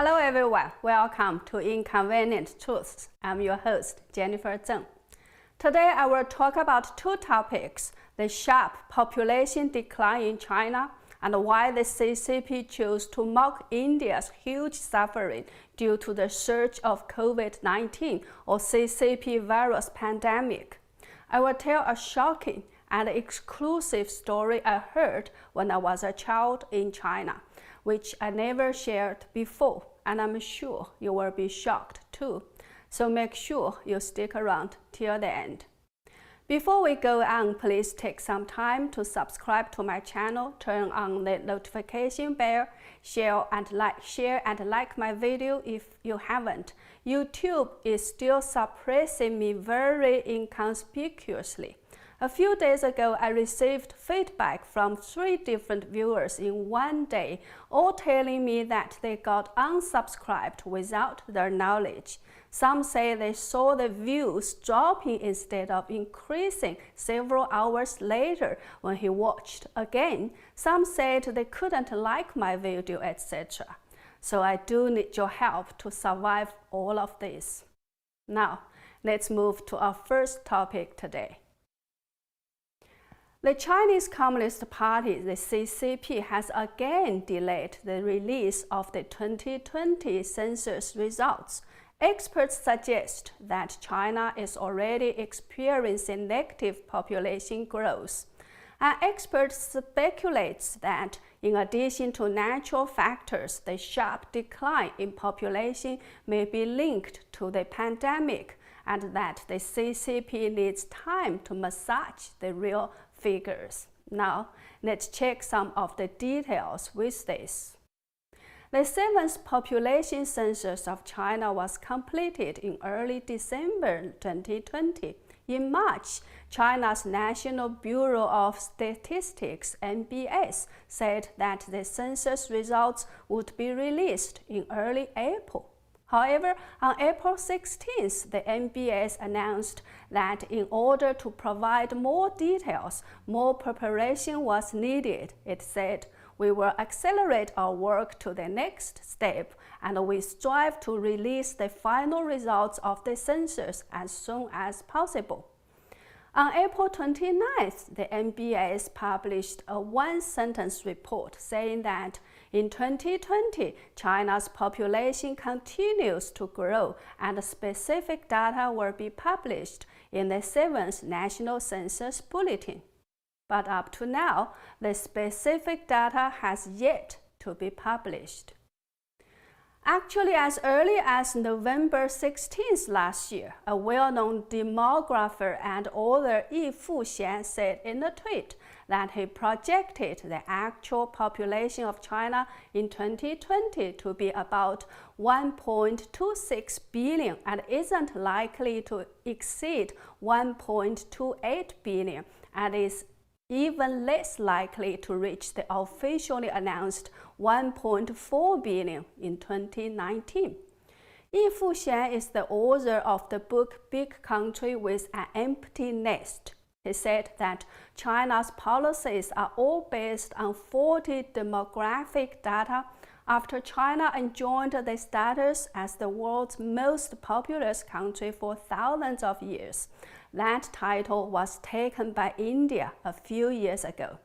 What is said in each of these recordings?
Hello everyone, welcome to Inconvenient Truths. I'm your host, Jennifer Zeng. Today I will talk about two topics, the sharp population decline in China and why the CCP chose to mock India's huge suffering due to the surge of COVID-19 or CCP virus pandemic. I will tell a shocking and exclusive story I heard when I was a child in China, which I never shared before, and I'm sure you will be shocked too. So make sure you stick around till the end. Before we go on, please take some time to subscribe to my channel, turn on the notification bell, share and like my video if you haven't. YouTube is still suppressing me very inconspicuously. A few days ago, I received feedback from 3 different viewers in one day, all telling me that they got unsubscribed without their knowledge. Some say they saw the views dropping instead of increasing several hours later when he watched again. Some said they couldn't like my video, etc. So I do need your help to survive all of this. Now, let's move to our first topic today. The Chinese Communist Party, the CCP, has again delayed the release of the 2020 census results. Experts suggest that China is already experiencing negative population growth. An expert speculates that, in addition to natural factors, the sharp decline in population may be linked to the pandemic, and that the CCP needs time to massage the real figures. Now, let's check some of the details with this. The 7th population census of China was completed in early December 2020. In March, China's National Bureau of Statistics (NBS) said that the census results would be released in early April. However, on April 16th, the NBS announced that in order to provide more details, more preparation was needed. It said, "We will accelerate our work to the next step, and we strive to release the final results of the census as soon as possible." On April 29th, the NBS published a one-sentence report saying that in 2020, China's population continues to grow and specific data will be published in the 7th National Census Bulletin. But up to now, the specific data has yet to be published. Actually, as early as November 16th last year, a well-known demographer and author Yi Fuxian said in a tweet that he projected the actual population of China in 2020 to be about 1.26 billion and isn't likely to exceed 1.28 billion and is even less likely to reach the officially announced 1.4 billion in 2019. Yi Fuxian is the author of the book Big Country with an Empty Nest. He said that China's policies are all based on faulty demographic data. After China enjoyed the status as the world's most populous country for thousands of years, that title was taken by India a few years ago.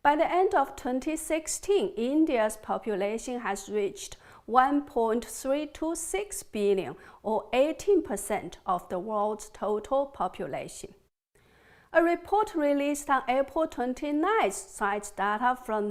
By the end of 2016, India's population has reached 1.326 billion, or 18% of the world's total population. A report released on April 29th cites data from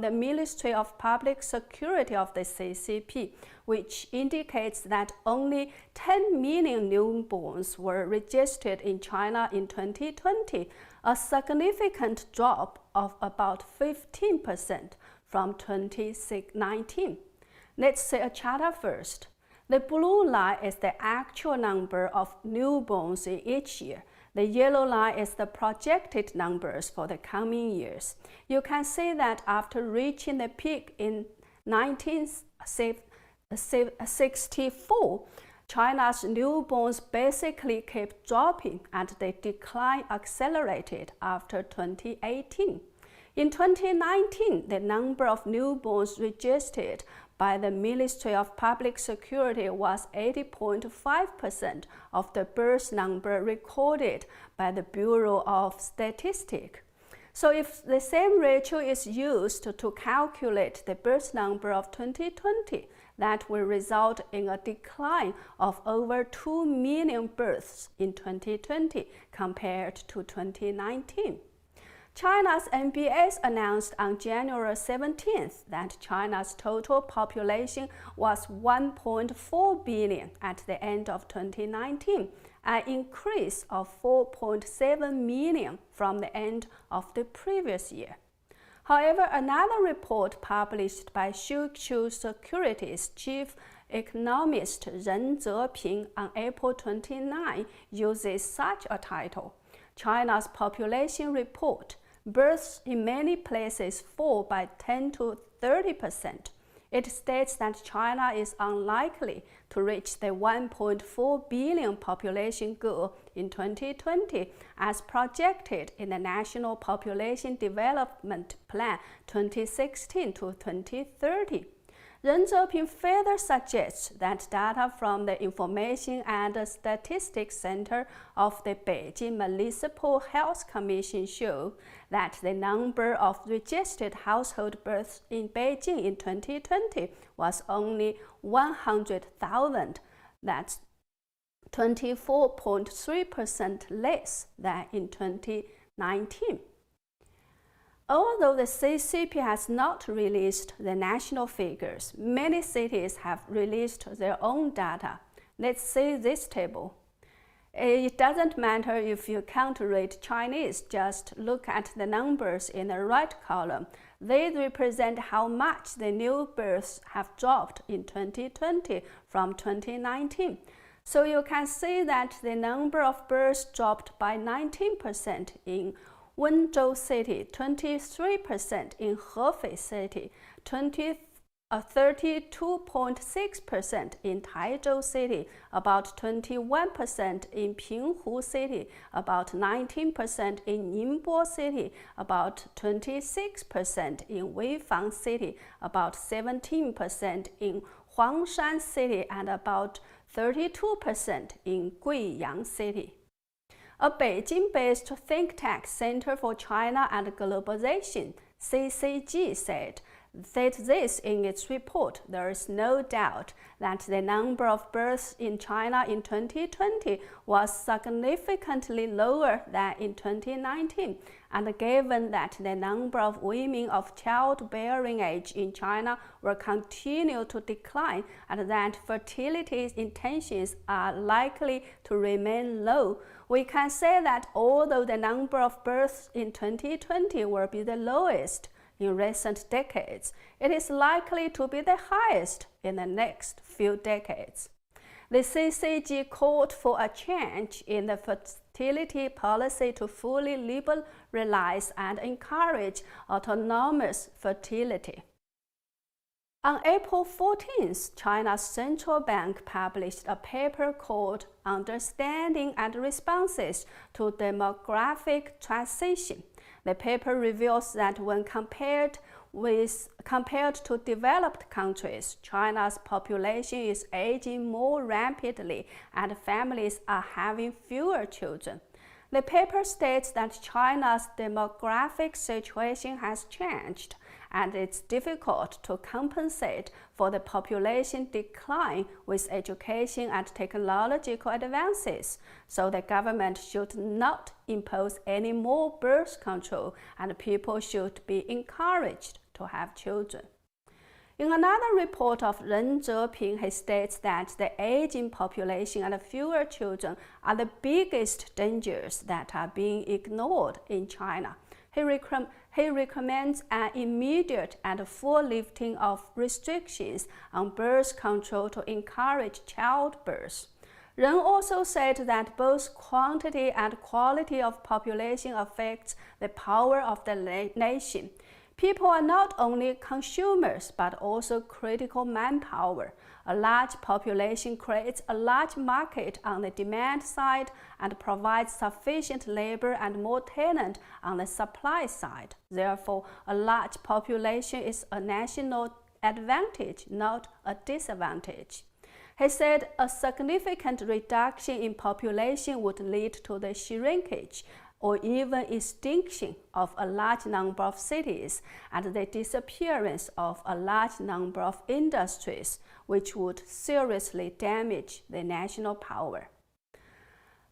the Ministry of Public Security of the CCP, which indicates that only 10 million newborns were registered in China in 2020, a significant drop of about 15% from 2019. Let's see a chart first. The blue line is the actual number of newborns in each year. The yellow line is the projected numbers for the coming years. You can see that after reaching the peak in 1964, China's newborns basically kept dropping and the decline accelerated after 2018. In 2019, the number of newborns registered by the Ministry of Public Security was 80.5% of the birth number recorded by the Bureau of Statistics. So if the same ratio is used to calculate the birth number of 2020, that will result in a decline of over 2 million births in 2020 compared to 2019. China's NBS announced on January 17th that China's total population was 1.4 billion at the end of 2019, an increase of 4.7 million from the end of the previous year. However, another report published by Shuqiu Securities chief economist Zeng on April 29 uses such a title: China's Population Report. Births in many places fall by 10 to 30%. It states that China is unlikely to reach the 1.4 billion population goal in 2020 as projected in the National Population Development Plan 2016 to 2030. Zeng further suggests that data from the Information and Statistics Center of the Beijing Municipal Health Commission show that the number of registered household births in Beijing in 2020 was only 100,000. That's 24.3% less than in 2019. Although the CCP has not released the national figures, many cities have released their own data. Let's see this table. It doesn't matter if you can't read Chinese, just look at the numbers in the right column. They represent how much the new births have dropped in 2020 from 2019. So you can see that the number of births dropped by 19% in Wenzhou City, 23% in Hefei City, 32.6% in Taizhou City, about 21% in Pinghu City, about 19% in Ningbo City, about 26% in Weifang City, about 17% in Huangshan City, and about 32% in Guiyang City. A Beijing-based think tank Center for China and Globalization, CCG, said this in its report. There is no doubt that the number of births in China in 2020 was significantly lower than in 2019, and given that the number of women of childbearing age in China will continue to decline and that fertility intentions are likely to remain low, we can say that although the number of births in 2020 will be the lowest in recent decades, it is likely to be the highest in the next few decades. The CCG called for a change in the fertility policy to fully liberalize and encourage autonomous fertility. On April 14th, China's central bank published a paper called Understanding and Responses to Demographic Transition. The paper reveals that when compared to developed countries, China's population is aging more rapidly and families are having fewer children. The paper states that China's demographic situation has changed, and it's difficult to compensate for the population decline with education and technological advances, so the government should not impose any more birth control and people should be encouraged to have children. In another report of Ren Zheping, he states that the aging population and fewer children are the biggest dangers that are being ignored in China. He recommends an immediate and full lifting of restrictions on birth control to encourage childbirth. Ren also said that both quantity and quality of population affects the power of the nation. People are not only consumers, but also critical manpower. A large population creates a large market on the demand side and provides sufficient labor and more talent on the supply side. Therefore, a large population is a national advantage, not a disadvantage. He said a significant reduction in population would lead to the shrinkage or even extinction of a large number of cities and the disappearance of a large number of industries, which would seriously damage the national power.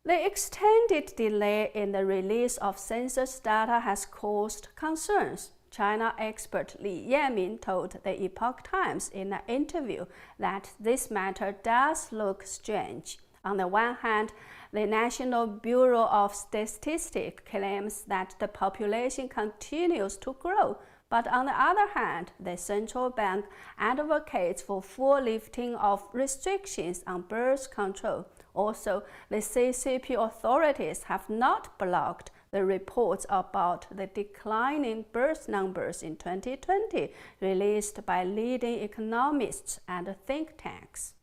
The extended delay in the release of census data has caused concerns. China expert Li Yanming told the Epoch Times in an interview that this matter does look strange. On the one hand, the National Bureau of Statistics claims that the population continues to grow, but on the other hand, the central bank advocates for full lifting of restrictions on birth control. Also, the CCP authorities have not blocked the reports about the declining birth numbers in 2020 released by leading economists and think tanks.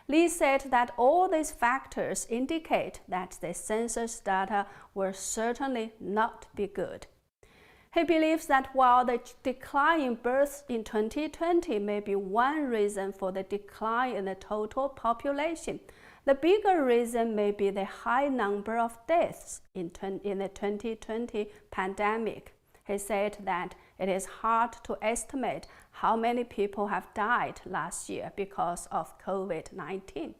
Li said that all these factors indicate that the census data will certainly not be good. He believes that while the decline in births in 2020 may be one reason for the decline in the total population, the bigger reason may be the high number of deaths in the 2020 pandemic. He said that it is hard to estimate how many people have died last year because of COVID-19.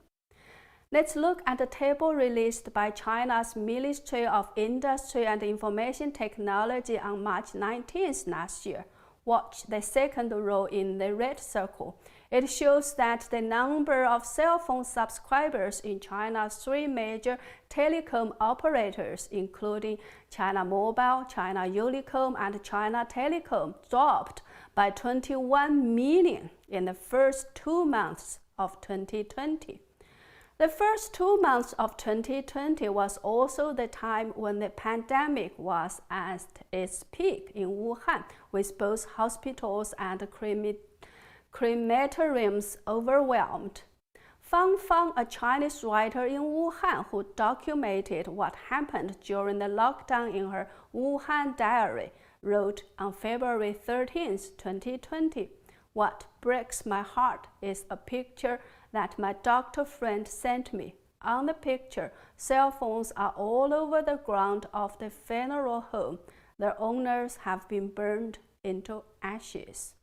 Let's look at the table released by China's Ministry of Industry and Information Technology on March 19th last year. Watch the second row in the red circle. It shows that the number of cell phone subscribers in China's three major telecom operators, including China Mobile, China Unicom, and China Telecom, dropped by 21 million in the first 2 months of 2020. The first 2 months of 2020 was also the time when the pandemic was at its peak in Wuhan, with both hospitals and crematoriums overwhelmed. Fang Fang, a Chinese writer in Wuhan who documented what happened during the lockdown in her Wuhan diary, wrote on February 13, 2020, "What breaks my heart is a picture that my doctor friend sent me. On the picture, cell phones are all over the ground of the funeral home. Their owners have been burned into ashes."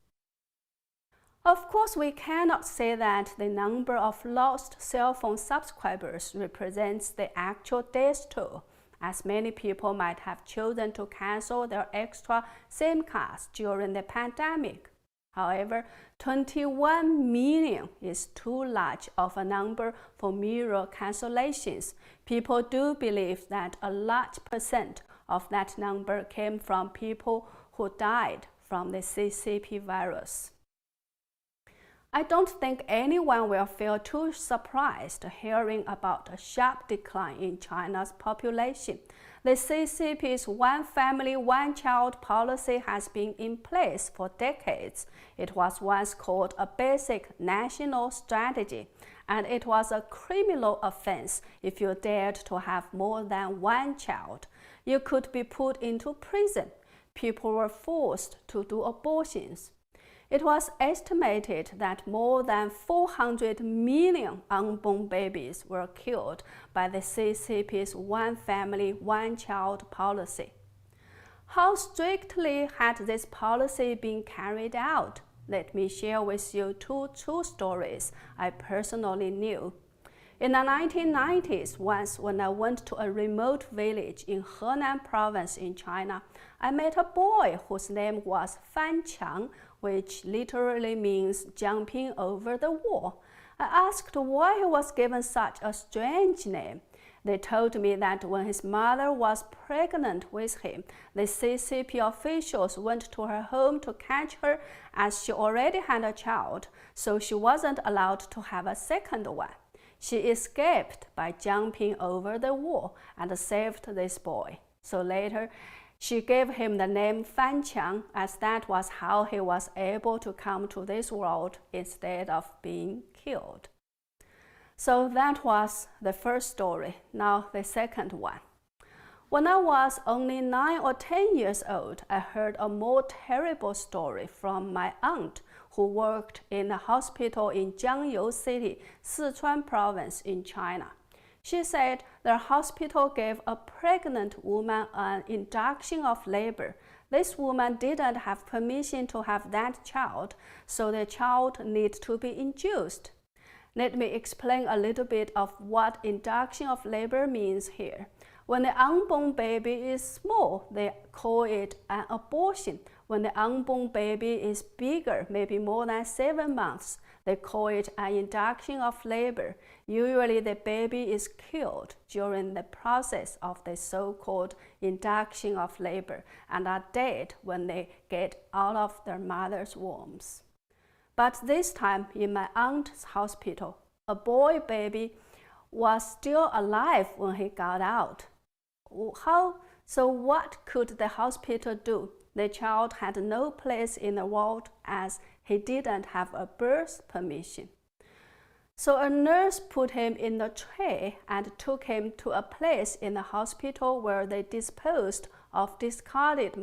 Of course, we cannot say that the number of lost cell phone subscribers represents the actual death toll, as many people might have chosen to cancel their extra SIM cards during the pandemic. However, 21 million is too large of a number for mere cancellations. People do believe that a large percent of that number came from people who died from the CCP virus. I don't think anyone will feel too surprised hearing about a sharp decline in China's population. The CCP's one family, one child policy has been in place for decades. It was once called a basic national strategy, and it was a criminal offense if you dared to have more than one child. You could be put into prison. People were forced to do abortions. It was estimated that more than 400 million unborn babies were killed by the CCP's one family, one child policy. How strictly had this policy been carried out? Let me share with you two true stories I personally knew. In the 1990s, once when I went to a remote village in Henan province in China, I met a boy whose name was Fan Qiang, which literally means jumping over the wall. I asked why he was given such a strange name. They told me that when his mother was pregnant with him, the CCP officials went to her home to catch her as she already had a child, so she wasn't allowed to have a second one. She escaped by jumping over the wall and saved this boy. So later, she gave him the name Fan Qiang, as that was how he was able to come to this world instead of being killed. So that was the first story. Now the second one. When I was only 9 or 10 years old, I heard a more terrible story from my aunt who worked in a hospital in Jiangyou City, Sichuan province in China. She said their hospital gave a pregnant woman an induction of labor. This woman didn't have permission to have that child, so the child needed to be induced. Let me explain a little bit of what induction of labor means here. When the unborn baby is small, they call it an abortion. When the unborn baby is bigger, maybe more than 7 months, they call it an induction of labor. Usually the baby is killed during the process of the so-called induction of labor and are dead when they get out of their mother's wombs. But this time in my aunt's hospital, a boy baby was still alive when he got out. So what could the hospital do? The child had no place in the world as he didn't have a birth permission. So a nurse put him in a tray and took him to a place in the hospital where they disposed of discarded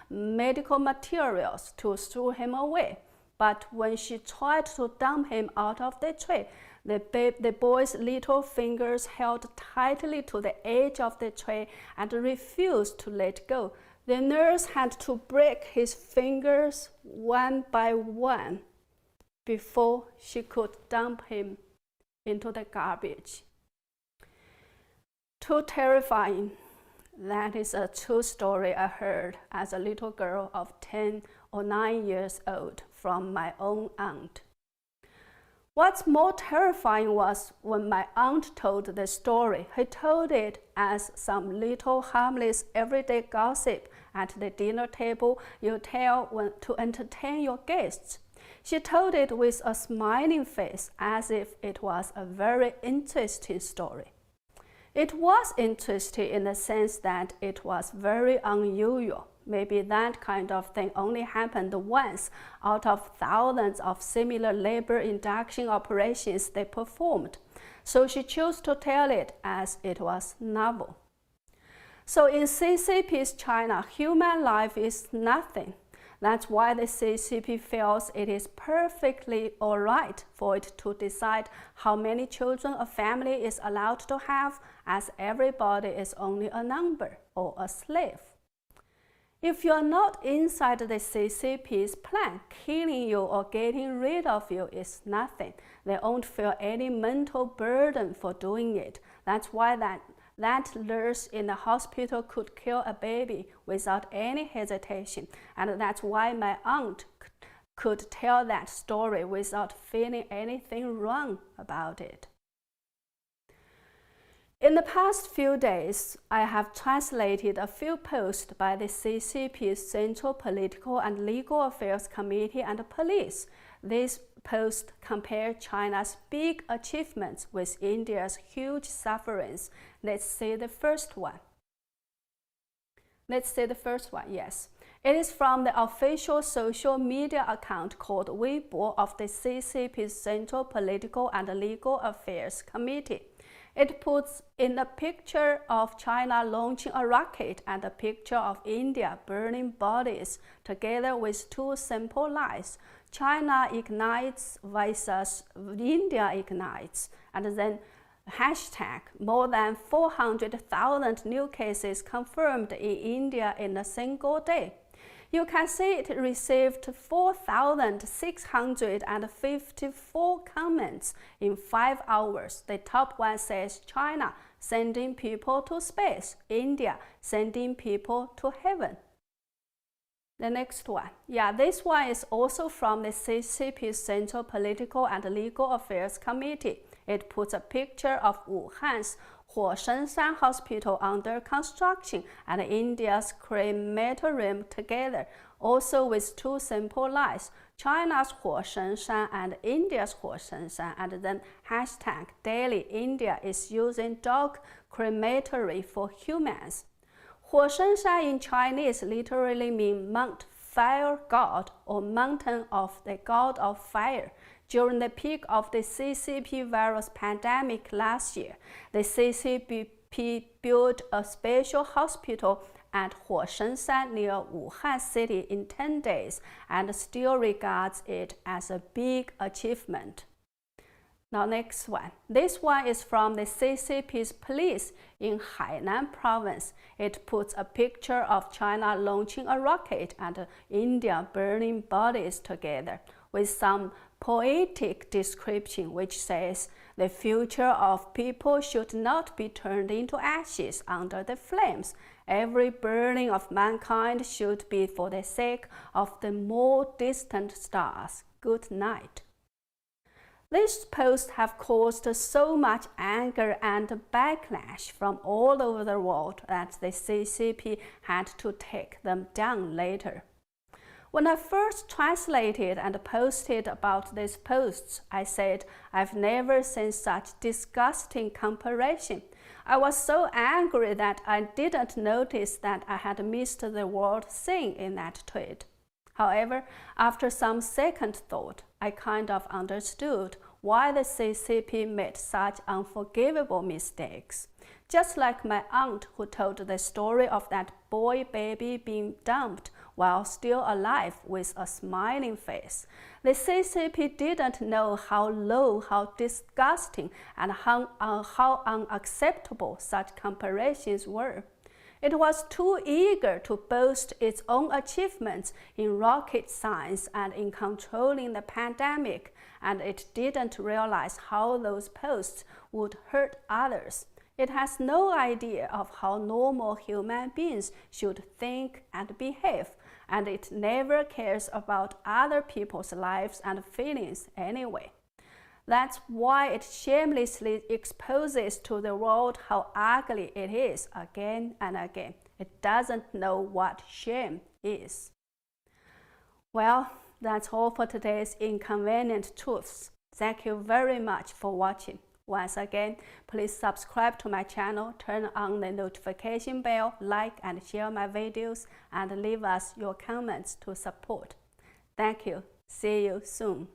medical materials to throw him away. But when she tried to dump him out of the tray, the boy's little fingers held tightly to the edge of the tray and refused to let go. The nurse had to break his fingers one by one before she could dump him into the garbage. Too terrifying. That is a true story I heard as a little girl of 10 or 9 years old from my own aunt. What's more terrifying was when my aunt told the story. He told it as some little harmless everyday gossip at the dinner table you tell to entertain your guests. She told it with a smiling face as if it was a very interesting story. It was interesting in the sense that it was very unusual. Maybe that kind of thing only happened once out of thousands of similar labor induction operations they performed. So she chose to tell it as it was novel. So in CCP's China, human life is nothing. That's why the CCP feels it is perfectly all right for it to decide how many children a family is allowed to have, as everybody is only a number or a slave. If you are not inside the CCP's plan, killing you or getting rid of you is nothing. They won't feel any mental burden for doing it. That's why that nurse in the hospital could kill a baby without any hesitation. And that's why my aunt could tell that story without feeling anything wrong about it. In the past few days, I have translated a few posts by the CCP's Central Political and Legal Affairs Committee and police. These posts compare China's big achievements with India's huge sufferings. Let's see the first one. Yes. It is from the official social media account called Weibo of the CCP's Central Political and Legal Affairs Committee. It puts in a picture of China launching a rocket and a picture of India burning bodies, together with two simple lines: China ignites versus India ignites, and then hashtag more than 400,000 new cases confirmed in India in a single day. You can see it received 4,654 comments in 5 hours. The top one says China sending people to space, India sending people to heaven. The next one. This one is also from the CCP's Central Political and Legal Affairs Committee. It puts a picture of Wuhan's Huoshengshan Hospital under construction and India's crematorium together, also with two simple lines: China's Huoshengshan and India's Huoshengshan, and then hashtag daily India is using dog crematory for humans. Huoshengshan in Chinese literally means Mount Fire God or Mountain of the God of Fire. During the peak of the CCP virus pandemic last year, the CCP CCP built a special hospital at Huoshenshan near Wuhan City in 10 days and still regards it as a big achievement. Now next one. This one is from the CCP's police in Hainan province. It puts a picture of China launching a rocket and India burning bodies together with some poetic description which says, "The future of people should not be turned into ashes under the flames. Every burning of mankind should be for the sake of the more distant stars. Good night." These posts have caused so much anger and backlash from all over the world that the CCP had to take them down later. When I first translated and posted about these posts, I said I've never seen such disgusting comparison. I was so angry that I didn't notice that I had missed the word "sing" in that tweet. However, after some second thought, I kind of understood why the CCP made such unforgivable mistakes. Just like my aunt who told the story of that boy baby being dumped while still alive with a smiling face, the CCP didn't know how low, how disgusting, and how unacceptable such comparisons were. It was too eager to boast its own achievements in rocket science and in controlling the pandemic, and it didn't realize how those posts would hurt others. It has no idea of how normal human beings should think and behave, and it never cares about other people's lives and feelings anyway. That's why it shamelessly exposes to the world how ugly it is again and again. It doesn't know what shame is. Well, that's all for today's Inconvenient Truths. Thank you very much for watching. Once again, please subscribe to my channel, turn on the notification bell, like and share my videos, and leave us your comments to support. Thank you. See you soon.